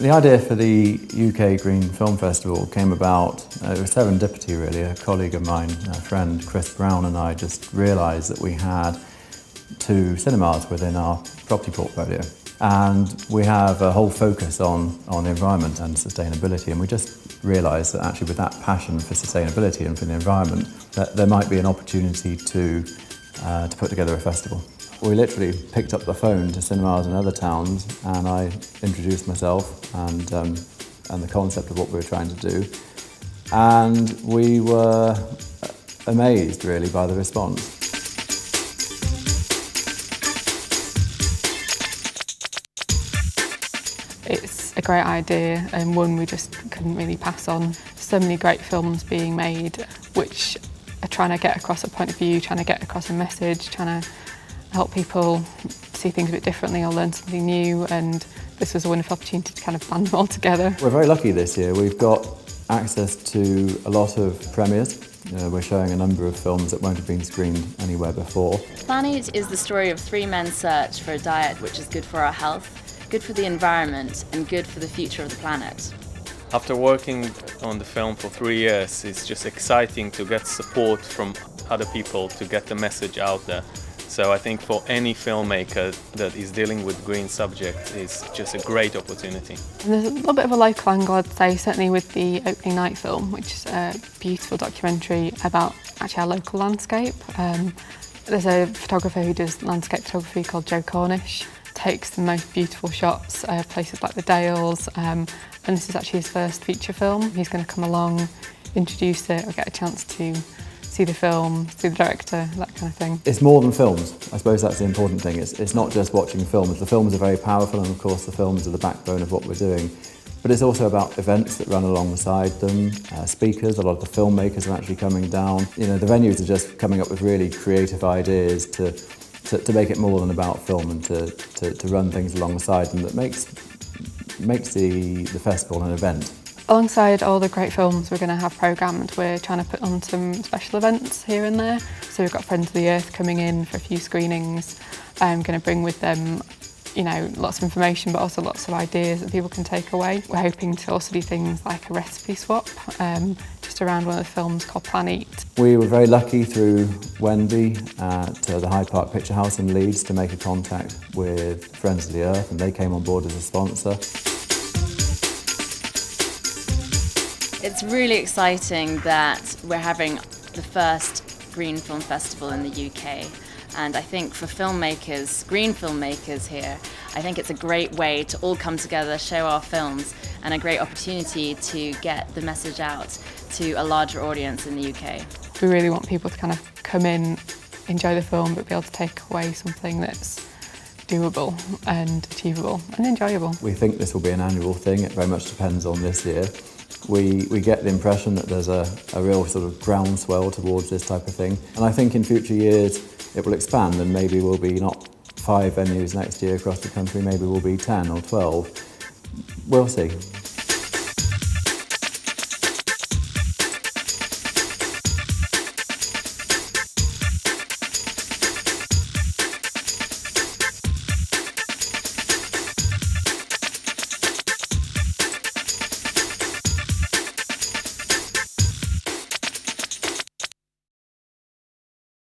The idea for the UK Green Film Festival came about, it was serendipity really. A colleague of mine, a friend, Chris Brown, and I just realised that we had 2 cinemas within our property portfolio. And we have a whole focus on the environment and sustainability, and we just realised that actually with that passion for sustainability and for the environment, that there might be an opportunity to put together a festival. We literally picked up the phone to cinemas in other towns and I introduced myself and the concept of what we were trying to do. And we were amazed really by the response. It's a great idea and one we just couldn't really pass on. So many great films being made which are trying to get across a point of view, trying to get across a message, trying to help people see things a bit differently or learn something new, and this was a wonderful opportunity to kind of band them all together. We're very lucky this year. We've got access to a lot of premieres. We're showing a number of films that won't have been screened anywhere before. Planet is the story of 3 men's search for a diet which is good for our health, good for the environment and good for the future of the planet. After working on the film for 3 years, it's just exciting to get support from other people to get the message out there. So I think for any filmmaker that is dealing with green subjects, it's just a great opportunity. And there's a little bit of a local angle, I'd say, certainly with the opening night film, which is a beautiful documentary about actually our local landscape. There's a photographer who does landscape photography called Joe Cornish, takes the most beautiful shots of places like the Dales, and this is actually his first feature film. He's going to come along, introduce it, or get a chance to see the film, see the director, that kind of thing. It's more than films. I suppose that's the important thing. It's not just watching films. The films are very powerful and of course the films are the backbone of what we're doing. But it's also about events that run alongside them, speakers, a lot of the filmmakers are actually coming down. The venues are just coming up with really creative ideas to make it more than about film and to run things alongside them that makes the festival an event. Alongside all the great films we're going to have programmed, we're trying to put on some special events here and there. So we've got Friends of the Earth coming in for a few screenings. I'm going to bring with them, lots of information, but also lots of ideas that people can take away. We're hoping to also do things like a recipe swap, just around one of the films called Plan Eat. We were very lucky through Wendy at the Hyde Park Picture House in Leeds to make a contact with Friends of the Earth, and they came on board as a sponsor. It's really exciting that we're having the first Green Film Festival in the UK, and I think for filmmakers, green filmmakers here, I think it's a great way to all come together, show our films, and a great opportunity to get the message out to a larger audience in the UK. We really want people to kind of come in, enjoy the film, but be able to take away something that's doable and achievable and enjoyable. We think this will be an annual thing. It very much depends on this year. We get the impression that there's a real sort of groundswell towards this type of thing. And I think in future years it will expand and maybe we'll be not 5 venues next year across the country, maybe we'll be 10 or 12. We'll see.